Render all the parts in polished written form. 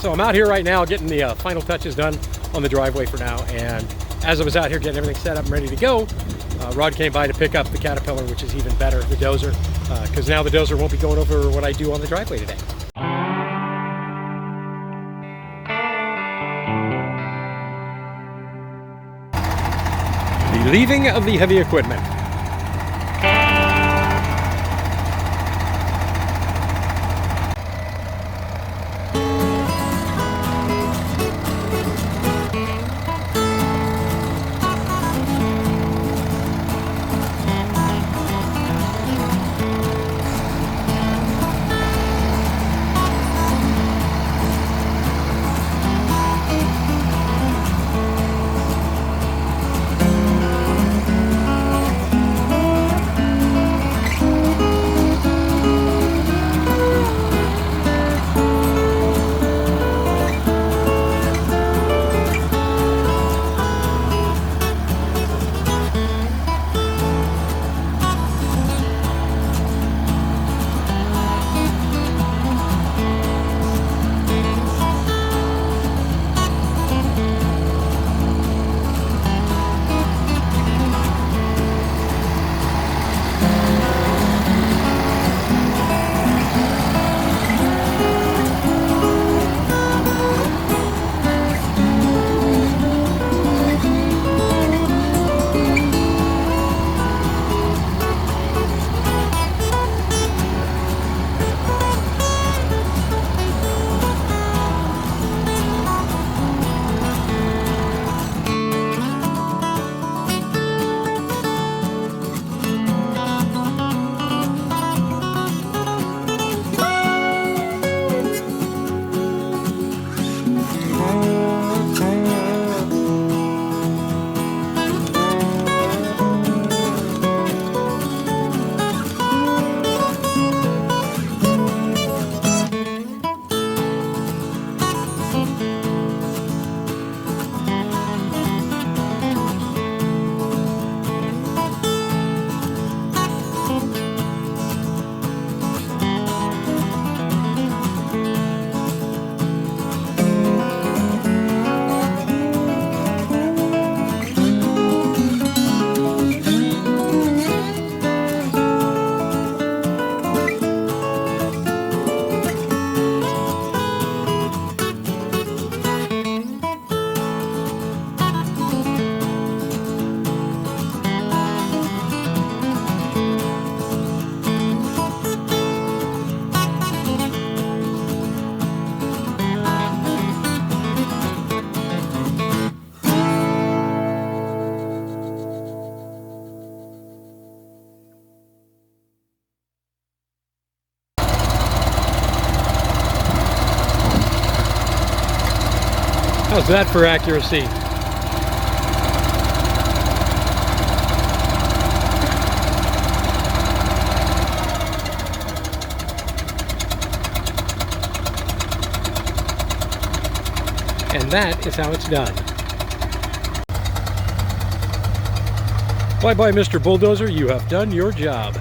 So I'm out here right now getting the final touches done on the driveway for now, and as I was out here getting everything set up and ready to go, Rod came by to pick up the Caterpillar, which is even better, the dozer, because now the dozer won't be going over what I do on the driveway today. The leaving of the heavy equipment. How's that for accuracy? And that is how it's done. Bye-bye, Mr. Bulldozer. You have done your job.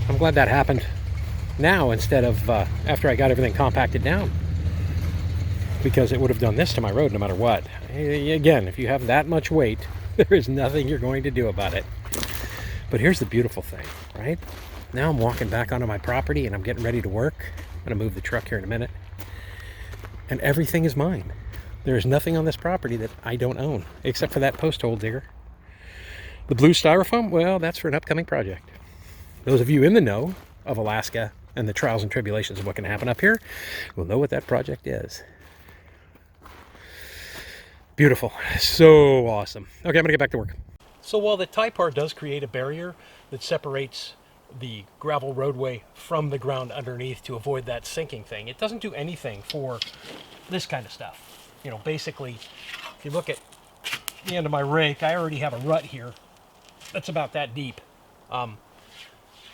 I'm glad that happened now instead of after I got everything compacted down, because it would have done this to my road no matter what. Again, if you have that much weight, there is nothing you're going to do about it. But here's the beautiful thing, right? Now I'm walking back onto my property and I'm getting ready to work. I'm going to move the truck here in a minute. And everything is mine. There is nothing on this property that I don't own, except for that post hole digger. The blue styrofoam, well, that's for an upcoming project. Those of you in the know of Alaska and the trials and tribulations of what can happen up here will know what that project is. Beautiful. So awesome. Okay, I'm gonna get back to work. So while the tie part does create a barrier that separates the gravel roadway from the ground underneath to avoid that sinking thing, it doesn't do anything for this kind of stuff. You know, basically, if you look at the end of my rake, I already have a rut here that's about that deep.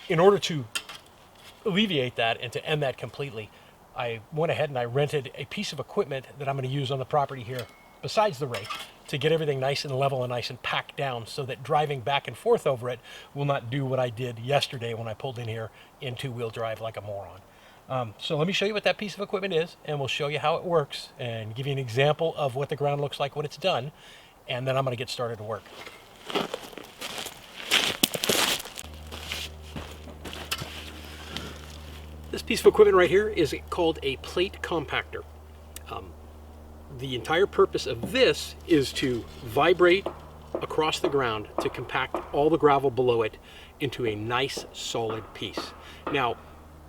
In order to alleviate that and to end that completely, I went ahead and I rented a piece of equipment that I'm going to use on the property here, besides the rake, to get everything nice and level and nice and packed down so that driving back and forth over it will not do what I did yesterday when I pulled in here in two-wheel drive like a moron. So let me show you what that piece of equipment is, and we'll show you how it works and give you an example of what the ground looks like when it's done, and then I'm going to get started to work. This piece of equipment right here is called a plate compactor. The entire purpose of this is to vibrate across the ground to compact all the gravel below it into a nice solid piece. Now,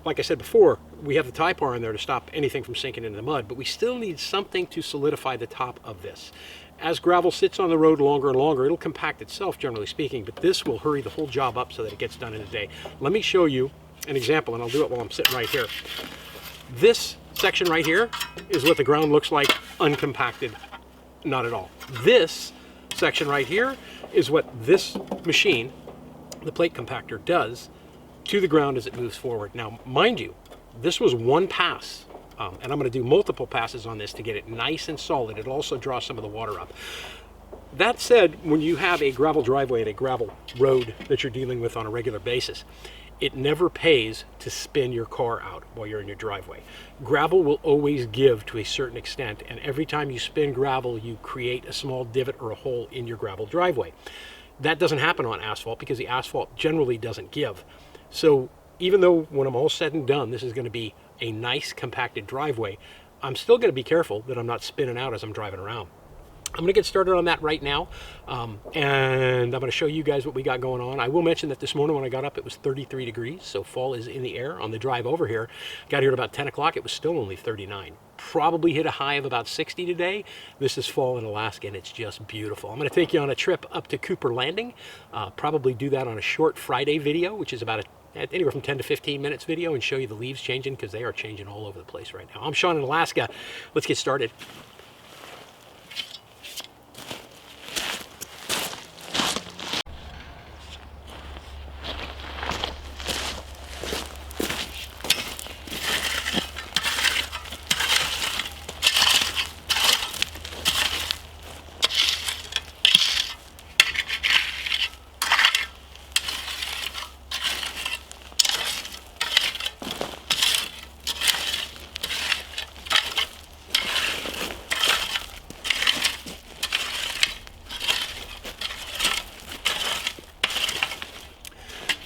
like I said before, we have the tie bar in there to stop anything from sinking into the mud, but we still need something to solidify the top of this. As gravel sits on the road longer and longer, it'll compact itself, generally speaking, but this will hurry the whole job up so that it gets done in a day. Let me show you an example, and I'll do it while I'm sitting right here. This section right here is what the ground looks like uncompacted. Not at all. This section right here is what this machine, the plate compactor, does to the ground as it moves forward. Now, mind you, this was one pass, and I'm going to do multiple passes on this to get it nice and solid. It'll also draw some of the water up. That said, when you have a gravel driveway and a gravel road that you're dealing with on a regular basis, it never pays to spin your car out while you're in your driveway. Gravel will always give to a certain extent, and every time you spin gravel, you create a small divot or a hole in your gravel driveway. That doesn't happen on asphalt because the asphalt generally doesn't give. So even though when I'm all said and done, this is going to be a nice compacted driveway, I'm still going to be careful that I'm not spinning out as I'm driving around. I'm going to get started on that right now, and I'm going to show you guys what we got going on. I will mention that this morning when I got up, it was 33 degrees, so fall is in the air. On the drive over here, got here at about 10 o'clock, it was still only 39. Probably hit a high of about 60 today. This is fall in Alaska, and it's just beautiful. I'm going to take you on a trip up to Cooper Landing, probably do that on a short Friday video, which is about anywhere from 10 to 15 minutes video, and show you the leaves changing because they are changing all over the place right now. I'm Sean in Alaska. Let's get started.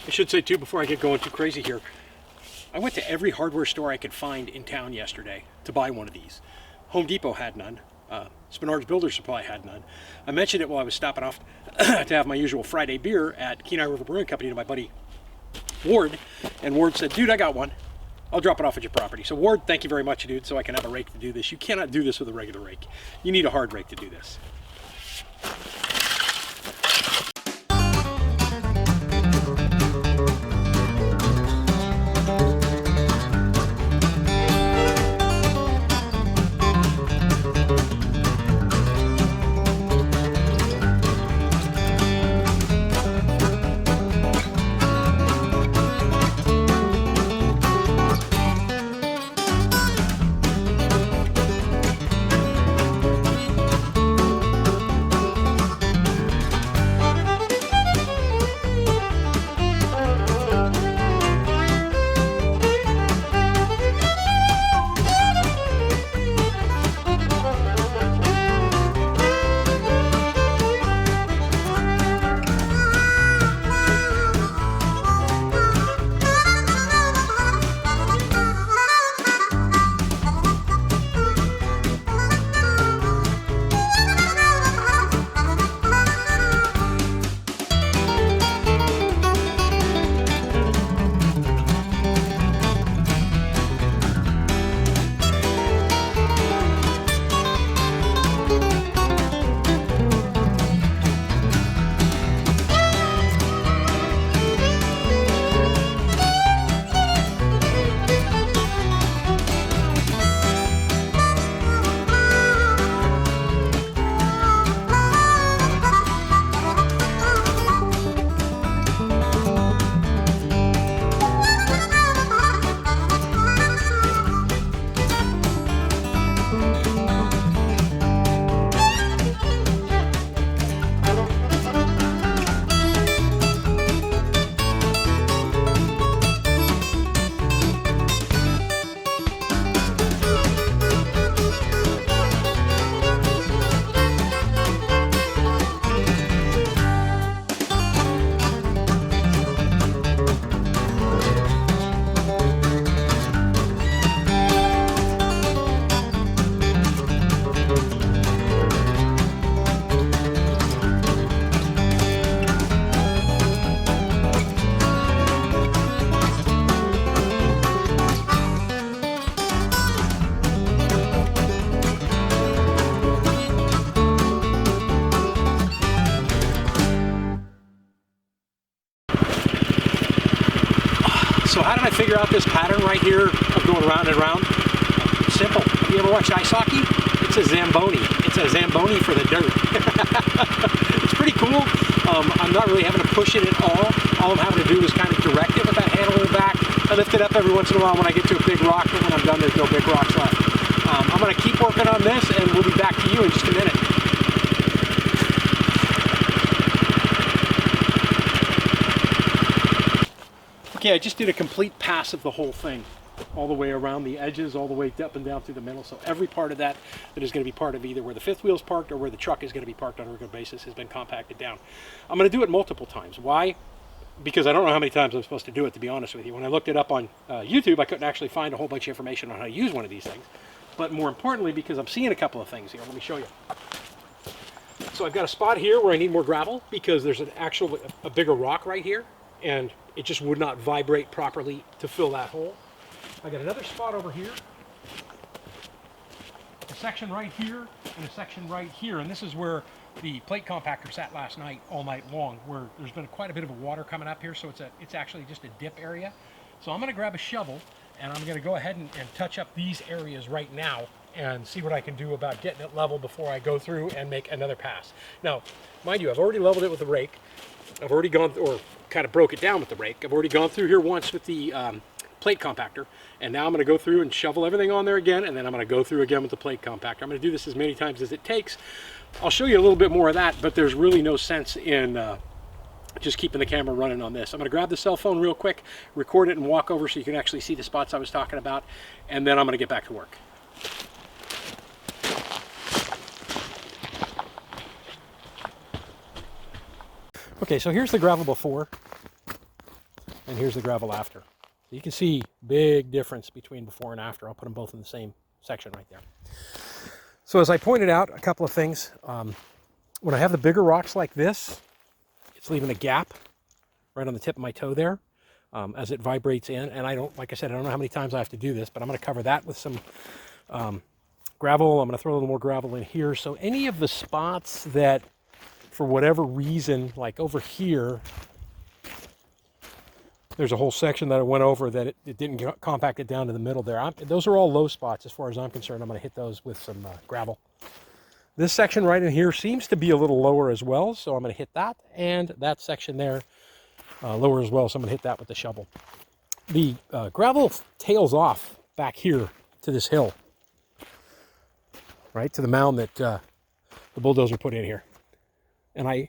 I should say too, before I get going too crazy here, I went to every hardware store I could find in town yesterday to buy one of these. Home Depot had none. Spinard's Builder Supply had none. I mentioned it while I was stopping off to have my usual Friday beer at Kenai River Brewing Company to my buddy Ward, and Ward said, "Dude, I got one. I'll drop it off at your property." So Ward, thank you very much, dude, so I can have a rake to do this. You cannot do this with a regular rake. You need a hard rake to do this. So how did I figure out this pattern right here of going round and round? Simple. Have you ever watched ice hockey? It's a Zamboni. It's a Zamboni for the dirt. It's pretty cool. I'm not really having to push it at all. All I'm having to do is kind of direct it with that handle in the back. I lift it up every once in a while when I get to a big rock, but when I'm done, there's no big rocks left. I'm going to keep working on this, and we'll be back to you in just a minute. Okay, I just did a complete pass of the whole thing, all the way around the edges, all the way up and down through the middle. So every part of that is going to be part of either where the fifth wheel's parked or where the truck is going to be parked on a regular basis has been compacted down. I'm going to do it multiple times. Why? Because I don't know how many times I'm supposed to do it, to be honest with you. When I looked it up on YouTube, I couldn't actually find a whole bunch of information on how to use one of these things. But more importantly, because I'm seeing a couple of things here. Let me show you. So I've got a spot here where I need more gravel because there's a bigger rock right here, and it just would not vibrate properly to fill that hole. I got another spot over here, a section right here, and a section right here, and this is where the plate compactor sat last night all night long, where there's been quite a bit of water coming up here, so it's actually just a dip area. So I'm going to grab a shovel, and I'm going to go ahead and touch up these areas right now and see what I can do about getting it level before I go through and make another pass. Now, mind you, I've already leveled it with the rake. I've already gone, or kind of broke it down with the rake. I've already gone through here once with the plate compactor, and now I'm going to go through and shovel everything on there again, and then I'm going to go through again with the plate compactor. I'm going to do this as many times as it takes. I'll show you a little bit more of that, but there's really no sense in just keeping the camera running on this. I'm going to grab the cell phone real quick, record it, and walk over so you can actually see the spots I was talking about, and then I'm going to get back to work. Okay, so here's the gravel before, and here's the gravel after. So you can see big difference between before and after. I'll put them both in the same section right there. So as I pointed out, a couple of things. When I have the bigger rocks like this, it's leaving a gap right on the tip of my toe there as it vibrates in. And I don't, like I said, I don't know how many times I have to do this, but I'm going to cover that with some gravel. I'm going to throw a little more gravel in here. So any of the spots that, for whatever reason, like over here, there's a whole section that I went over that it didn't compact it down to the middle there. Those are all low spots as far as I'm concerned. I'm going to hit those with some gravel. This section right in here seems to be a little lower as well, so I'm going to hit that. And that section there, lower as well, so I'm going to hit that with the shovel. The gravel tails off back here to this hill, right, to the mound that the bulldozer put in here. And I've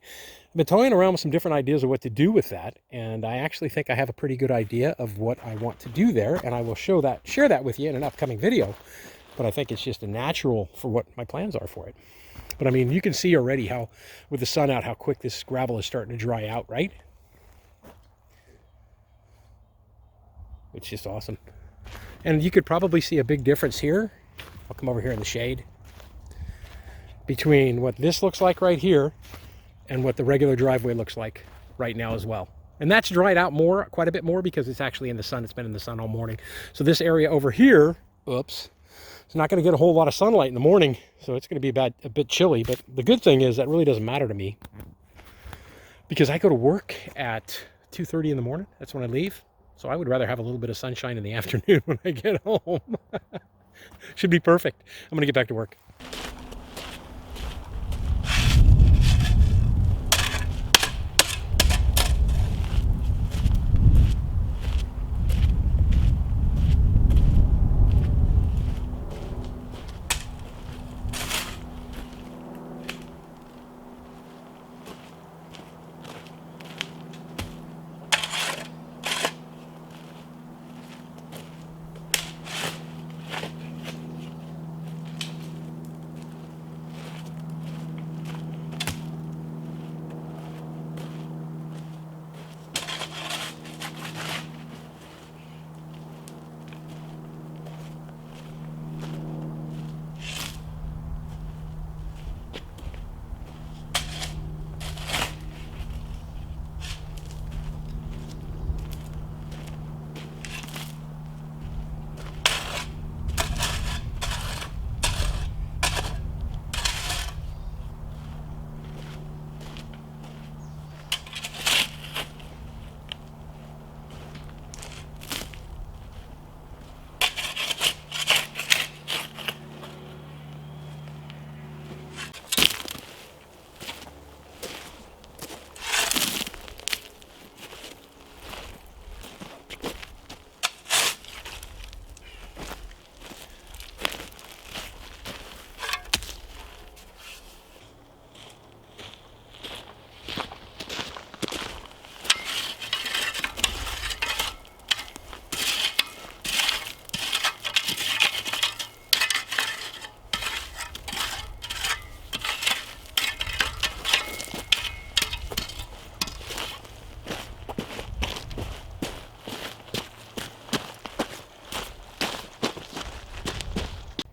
been toying around with some different ideas of what to do with that, and I actually think I have a pretty good idea of what I want to do there, and I will share that with you in an upcoming video. But I think it's just a natural for what my plans are for it. But I mean, you can see already how, with the sun out, how quick this gravel is starting to dry out, right? It's just awesome. And you could probably see a big difference here. I'll come over here in the shade between what this looks like right here and what the regular driveway looks like right now as well. And that's dried out more, quite a bit more, because it's actually in the sun. It's been in the sun all morning. So this area over here, oops, it's not going to get a whole lot of sunlight in the morning, so it's going to be a bit chilly. But the good thing is that really doesn't matter to me, because I go to work at 2:30 in the morning. That's when I leave. So I would rather have a little bit of sunshine in the afternoon when I get home. Should be perfect. I'm going to get back to work.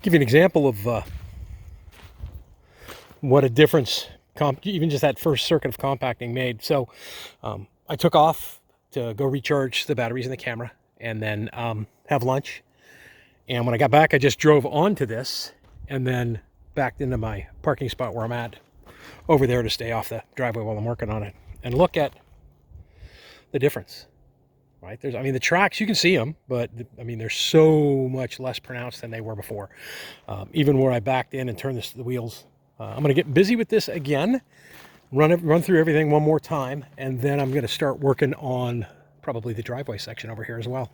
Give you an example of what a difference even just that first circuit of compacting made. So I took off to go recharge the batteries in the camera and then have lunch. And when I got back, I just drove onto this and then backed into my parking spot where I'm at over there to stay off the driveway while I'm working on it. And look at the difference, right? I mean, the tracks, you can see them, but I mean, they're so much less pronounced than they were before. Even where I backed in and turned the wheels. I'm going to get busy with this again, run through everything one more time, and then I'm going to start working on probably the driveway section over here as well.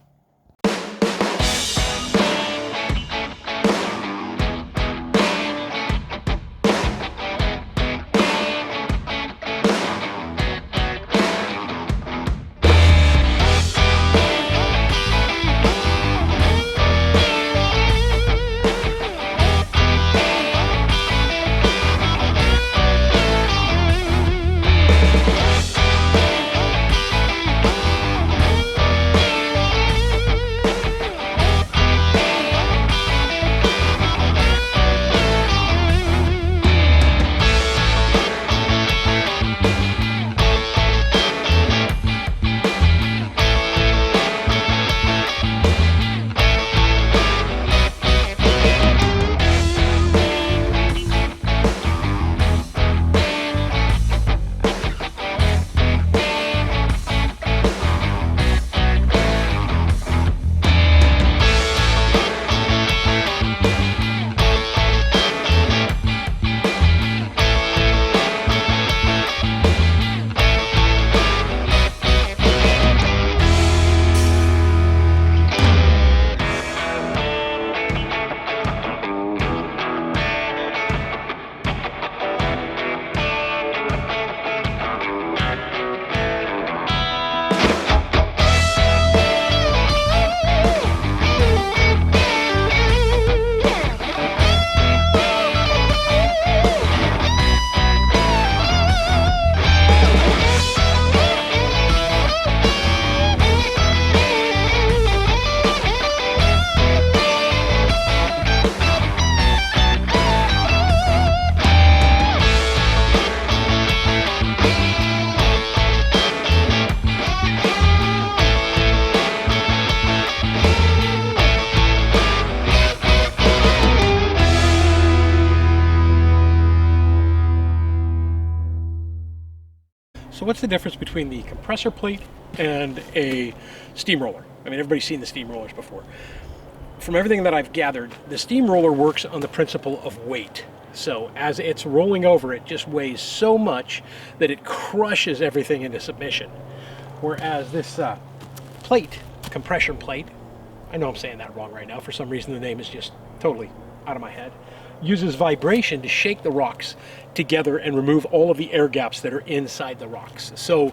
So what's the difference between the compressor plate and a steamroller? I mean, everybody's seen the steamrollers before. From everything that I've gathered, the steamroller works on the principle of weight. So as it's rolling over, it just weighs so much that it crushes everything into submission. Whereas this plate, compression plate, I know I'm saying that wrong right now. For some reason, the name is just totally out of my head. Uses vibration to shake the rocks together and remove all of the air gaps that are inside the rocks. So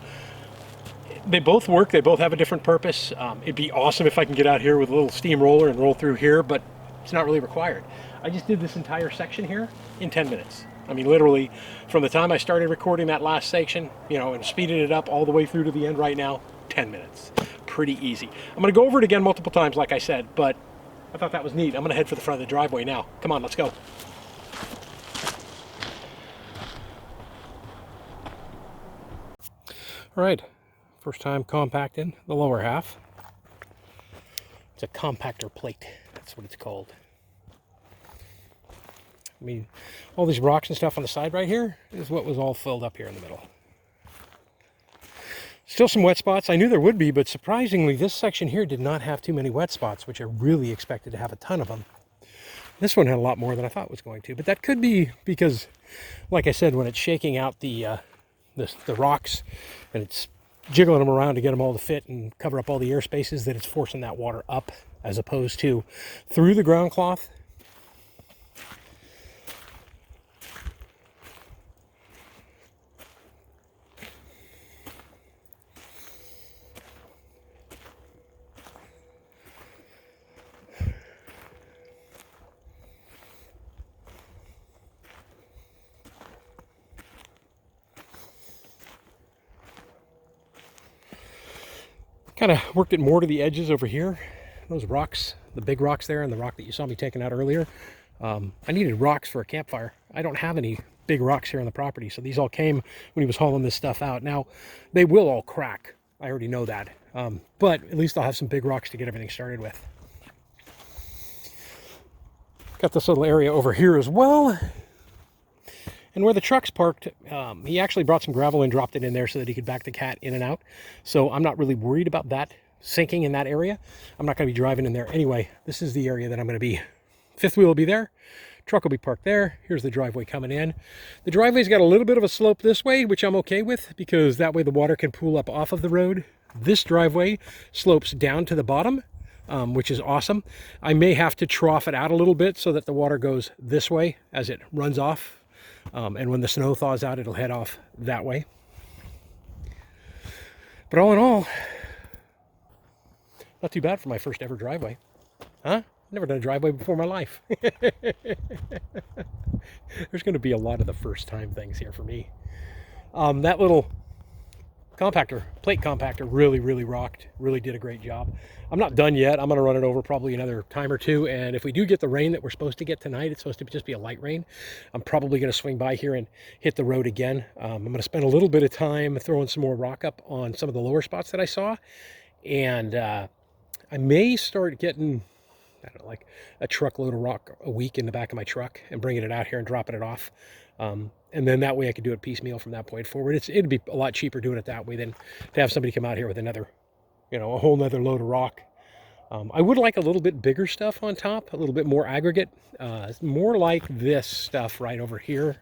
they both work. They both have a different purpose. It'd be awesome if I can get out here with a little steamroller and roll through here, but it's not really required. I just did this entire section here in 10 minutes. I mean, literally, from the time I started recording that last section, you know, and speeding it up all the way through to the end right now, 10 minutes. Pretty easy. I'm going to go over it again multiple times, like I said, but I thought that was neat. I'm going to head for the front of the driveway now. Come on, let's go. All right, first time compacting the lower half. It's a compactor plate. That's what it's called. I mean, all these rocks and stuff on the side right here is what was all filled up here in the middle. Still some wet spots. I knew there would be, but surprisingly, this section here did not have too many wet spots, which I really expected to have a ton of them. This one had a lot more than I thought it was going to, but that could be because, like I said, when it's shaking out the rocks and it's jiggling them around to get them all to fit and cover up all the air spaces, that it's forcing that water up as opposed to through the ground cloth. Kind of worked it more to the edges over here. Those rocks, the big rocks there and the rock that you saw me taking out earlier, I needed rocks for a campfire. I don't have any big rocks here on the property, so these all came when he was hauling this stuff out. Now, they will all crack. I already know that. But at least I'll have some big rocks to get everything started with. Got this little area over here as well. And where the truck's parked, he actually brought some gravel and dropped it in there so that he could back the cat in and out. So I'm not really worried about that sinking in that area. I'm not going to be driving in there anyway. This is the area that I'm going to be. Fifth wheel will be there. Truck will be parked there. Here's the driveway coming in. The driveway's got a little bit of a slope this way, which I'm okay with, because that way the water can pool up off of the road. This driveway slopes down to the bottom, which is awesome. I may have to trough it out a little bit so that the water goes this way as it runs off. And when the snow thaws out, it'll head off that way. But all in all, not too bad for my first ever driveway. Huh? Never done a driveway before in my life. There's going to be a lot of the first time things here for me. That little compactor, plate compactor, really rocked. Really did a great job. I'm not done yet. I'm going to run it over probably another time or two. And if we do get the rain that we're supposed to get tonight, it's supposed to just be a light rain. I'm probably going to swing by here and hit the road again. I'm going to spend a little bit of time throwing some more rock up on some of the lower spots that I saw. And I may start getting, I don't know, like a truckload of rock a week in the back of my truck and bringing it out here and dropping it off. And then that way I could do it piecemeal from that point forward. It'd be a lot cheaper doing it that way than to have somebody come out here with another, a whole nother load of rock. I would like a little bit bigger stuff on top, a little bit more aggregate, more like this stuff right over here.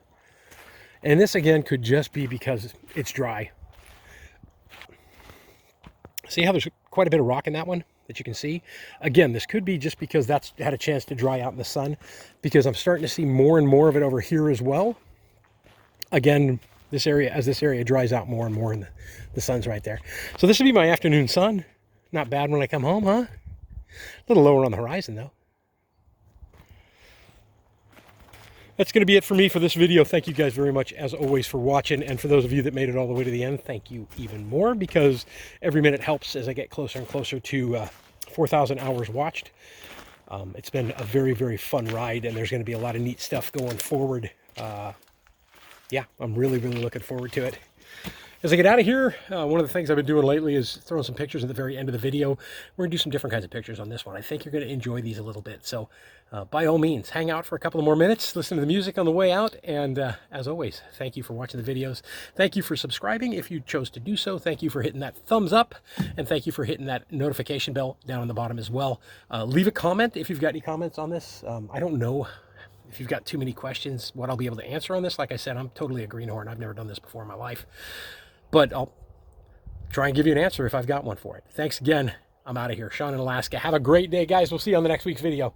And this again could just be because it's dry. See how there's quite a bit of rock in that one that you can see? Again, this could be just because that's had a chance to dry out in the sun, because I'm starting to see more and more of it over here as well. Again, this area, as this area dries out more and more, and the sun's right there. So this would be my afternoon sun. Not bad when I come home, huh? A little lower on the horizon, though. That's going to be it for me for this video. Thank you guys very much, as always, for watching. And for those of you that made it all the way to the end, thank you even more, because every minute helps as I get closer and closer to 4,000 hours watched. It's been a very fun ride, and there's going to be a lot of neat stuff going forward. Yeah, I'm really looking forward to it. As I get out of here, one of the things I've been doing lately is throwing some pictures at the very end of the video. We're going to do some different kinds of pictures on this one. I think you're going to enjoy these a little bit. So by all means, hang out for a couple of more minutes, listen to the music on the way out. And as always, thank you for watching the videos. Thank you for subscribing if you chose to do so. Thank you for hitting that thumbs up. And thank you for hitting that notification bell down on the bottom as well. Leave a comment if you've got any comments on this. I don't know if you've got too many questions, what I'll be able to answer on this. Like I said, I'm totally a greenhorn. I've never done this before in my life. But I'll try and give you an answer if I've got one for it. Thanks again. I'm out of here. Sean in Alaska. Have a great day, guys. We'll see you on the next week's video.